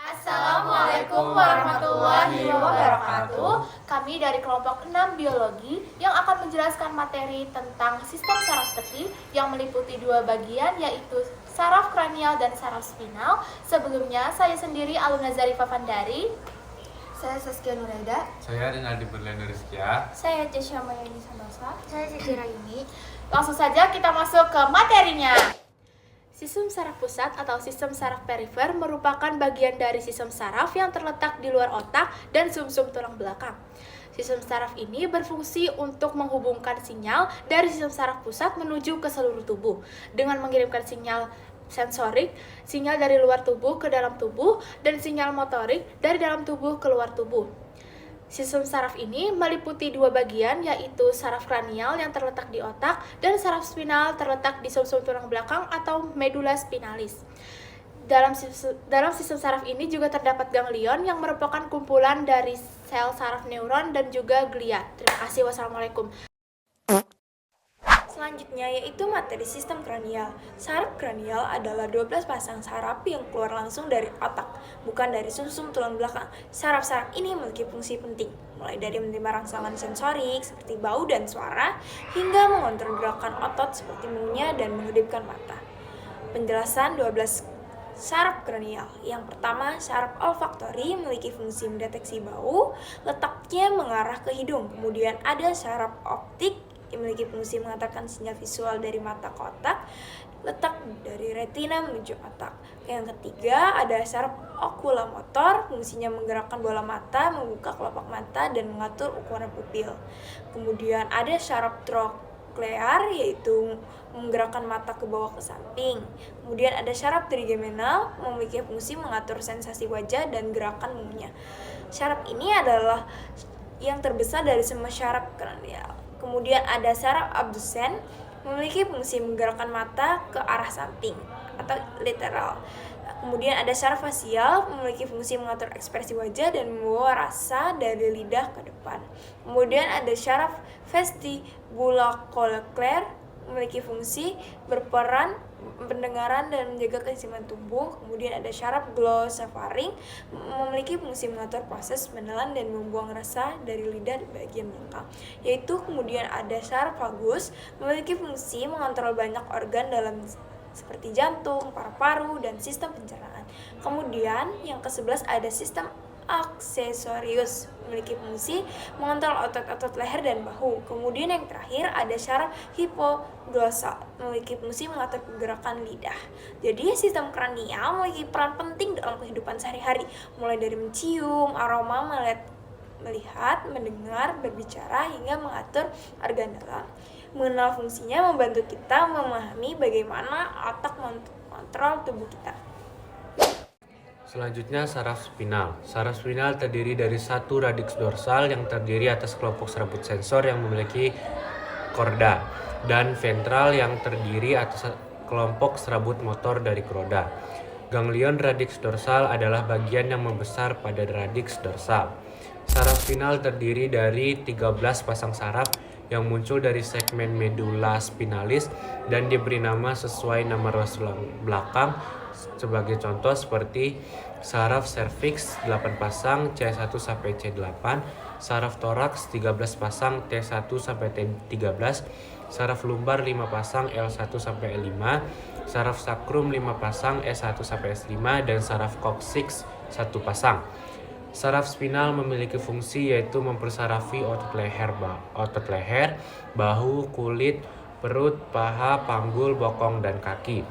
Assalamualaikum warahmatullahi wabarakatuh. Kami dari kelompok 6 biologi yang akan menjelaskan materi tentang sistem saraf tepi yang meliputi dua bagian, yaitu saraf kranial dan saraf spinal. Sebelumnya, saya sendiri alumna Zarifah Fandari. Saya Saskia Nuraida. Saya Rinaldi Berliana Rizkia. Saya Jesya Mayani Santosa. Saya Cici Raini. Langsung saja kita masuk ke materinya. Sistem saraf pusat atau sistem saraf perifer merupakan bagian dari sistem saraf yang terletak di luar otak dan sumsum tulang belakang. Sistem saraf ini berfungsi untuk menghubungkan sinyal dari sistem saraf pusat menuju ke seluruh tubuh dengan mengirimkan sinyal sensorik, sinyal dari luar tubuh ke dalam tubuh, dan sinyal motorik dari dalam tubuh ke luar tubuh. Sistem saraf ini meliputi dua bagian, yaitu saraf kranial yang terletak di otak dan saraf spinal terletak di sumsum tulang belakang atau medula spinalis. Dalam sistem saraf ini juga terdapat ganglion yang merupakan kumpulan dari sel saraf neuron dan juga glia. Terima kasih. Wassalamualaikum. Selanjutnya yaitu materi sistem kranial. Saraf kranial adalah 12 pasang saraf yang keluar langsung dari otak, bukan dari sumsum tulang belakang. Saraf-saraf ini memiliki fungsi penting, mulai dari menerima rangsangan sensorik seperti bau dan suara, hingga mengontrol gerakan otot seperti mengunyah dan mengedipkan mata. Penjelasan 12 saraf kranial. Yang pertama, saraf olfaktori memiliki fungsi mendeteksi bau, letaknya mengarah ke hidung. Kemudian ada saraf optik yang memiliki fungsi mengantarkan sinyal visual dari mata ke otak, letak dari retina menuju otak. Yang ketiga, ada saraf okulomotor, fungsinya menggerakkan bola mata, membuka kelopak mata, dan mengatur ukuran pupil. Kemudian ada saraf troklear, yaitu menggerakkan mata ke bawah ke samping. Kemudian ada saraf trigeminal, memiliki fungsi mengatur sensasi wajah dan gerakan mengunyah. Saraf ini adalah yang terbesar dari semua saraf kranial. Kemudian ada saraf abdusen, memiliki fungsi menggerakkan mata ke arah samping atau lateral. Kemudian ada saraf fasial, memiliki fungsi mengatur ekspresi wajah dan membawa rasa dari lidah ke depan. Kemudian ada saraf vestibulocochlear, memiliki fungsi berperan pendengaran dan menjaga keseimbangan tubuh. Kemudian ada saraf glossofaring, memiliki fungsi mengatur proses menelan dan membuang rasa dari lidah di bagian belakang. Yaitu kemudian ada saraf vagus, memiliki fungsi mengontrol banyak organ dalam seperti jantung, paru-paru, dan sistem pencernaan. Kemudian yang ke-11 ada sistem aksesorius, memiliki fungsi mengontrol otot-otot leher dan bahu. Kemudian yang terakhir ada saraf hipoglossal, memiliki fungsi mengatur pergerakan lidah. Jadi sistem kranial memiliki peran penting dalam kehidupan sehari-hari, mulai dari mencium, aroma, melihat, mendengar, berbicara, hingga mengatur organ dalam. Mengenal fungsinya membantu kita memahami bagaimana otak mengontrol tubuh kita. Selanjutnya saraf spinal. Saraf spinal terdiri dari satu radiks dorsal yang terdiri atas kelompok serabut sensor yang memiliki korda, dan ventral yang terdiri atas kelompok serabut motor dari kroda. Ganglion radiks dorsal adalah bagian yang membesar pada radiks dorsal. Saraf spinal terdiri dari 13 pasang saraf yang muncul dari segmen medula spinalis dan diberi nama sesuai nama ruas tulang belakang. Sebagai contoh seperti saraf serviks 8 pasang C1 sampai C8, saraf toraks 13 pasang T1 sampai T13, saraf lumbar 5 pasang L1 sampai L5, saraf sakrum 5 pasang S1 sampai S5, dan saraf koksiks 1 pasang. Saraf spinal memiliki fungsi yaitu mempersarafi otot leher, bahu, kulit, perut, paha, panggul, bokong, dan kaki.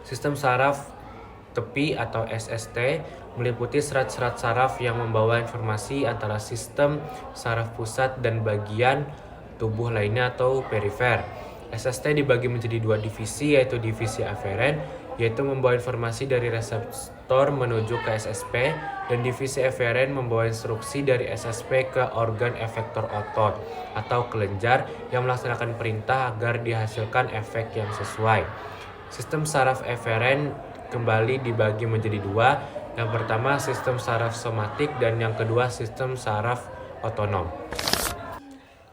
Sistem saraf tepi atau SST meliputi serat-serat saraf yang membawa informasi antara sistem saraf pusat dan bagian tubuh lainnya atau perifer. SST dibagi menjadi dua divisi, yaitu divisi aferen, yaitu membawa informasi dari reseptor menuju ke SSP, dan divisi eferen membawa instruksi dari SSP ke organ efektor otot atau kelenjar yang melaksanakan perintah agar dihasilkan efek yang sesuai. Sistem saraf eferen kembali dibagi menjadi dua. Yang pertama sistem saraf somatik dan yang kedua sistem saraf otonom.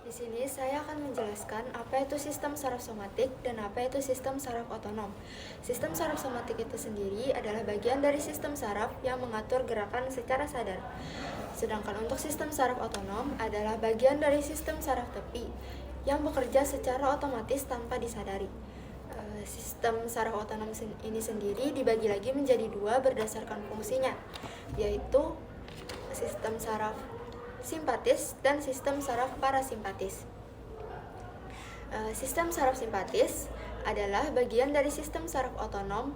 Di sini saya akan menjelaskan apa itu itu sistem saraf somatik dan apa itu sistem saraf otonom. Sistem saraf somatik itu sendiri adalah bagian dari sistem saraf yang mengatur gerakan secara sadar. Sedangkan untuk sistem saraf otonom adalah bagian dari sistem saraf tepi yang bekerja secara otomatis tanpa disadari. Sistem saraf otonom ini sendiri dibagi lagi menjadi dua berdasarkan fungsinya, yaitu sistem saraf simpatis dan sistem saraf parasimpatis. Sistem saraf simpatis adalah bagian dari sistem saraf otonom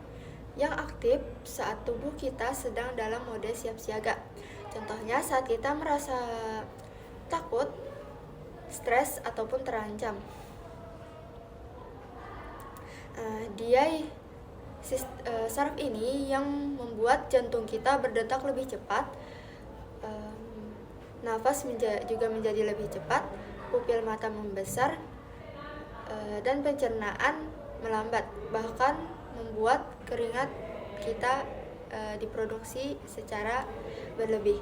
yang aktif saat tubuh kita sedang dalam mode siap siaga. Contohnya saat kita merasa takut, stres, ataupun terancam. Saraf ini yang membuat jantung kita berdetak lebih cepat, nafas juga menjadi lebih cepat, pupil mata membesar, dan pencernaan melambat, bahkan membuat keringat kita diproduksi secara berlebih.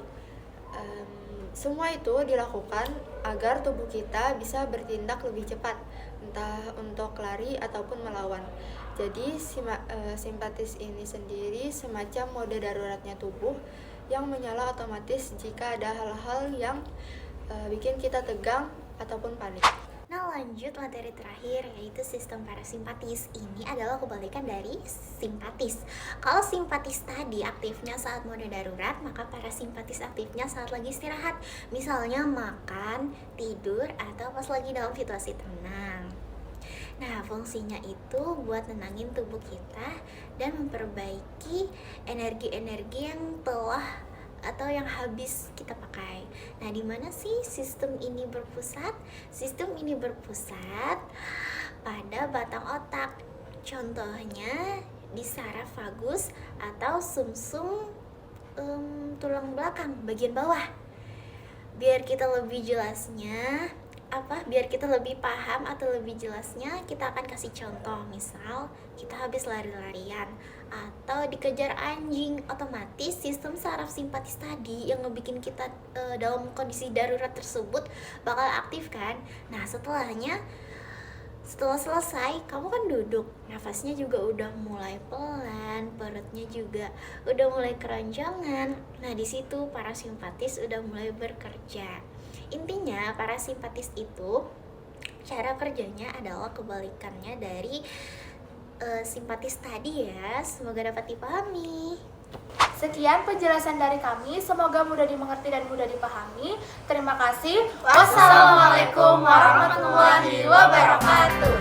Semua itu dilakukan agar tubuh kita bisa bertindak lebih cepat, entah untuk lari ataupun melawan. Jadi simpatis ini sendiri semacam mode daruratnya tubuh yang menyala otomatis jika ada hal-hal yang bikin kita tegang ataupun panik. Nah, lanjut materi terakhir, yaitu sistem parasimpatis. Ini adalah kebalikan dari simpatis. Kalau simpatis tadi aktifnya saat mode darurat, maka parasimpatis aktifnya saat lagi istirahat. Misalnya makan, tidur, atau pas lagi dalam situasi tenang. Nah, fungsinya itu buat nenangin tubuh kita dan memperbaiki energi-energi yang telah atau yang habis kita pakai. Nah, di mana sih sistem ini berpusat? Sistem ini berpusat pada batang otak. Contohnya di saraf vagus atau sumsum tulang belakang bagian bawah. Biar kita lebih paham atau lebih jelasnya, kita akan kasih contoh. Misal kita habis lari-larian atau dikejar anjing, otomatis sistem saraf simpatis tadi yang ngebikin kita dalam kondisi darurat tersebut bakal aktif kan. Nah, setelah selesai, kamu kan duduk, nafasnya juga udah mulai pelan, perutnya juga udah mulai keroncongan. Nah, di situ parasimpatis udah mulai bekerja. Intinya parasimpatis itu cara kerjanya adalah kebalikannya dari simpatis tadi ya. Semoga dapat dipahami. Sekian penjelasan dari kami, semoga mudah dimengerti dan mudah dipahami. Terima kasih. Wassalamualaikum warahmatullahi wabarakatuh.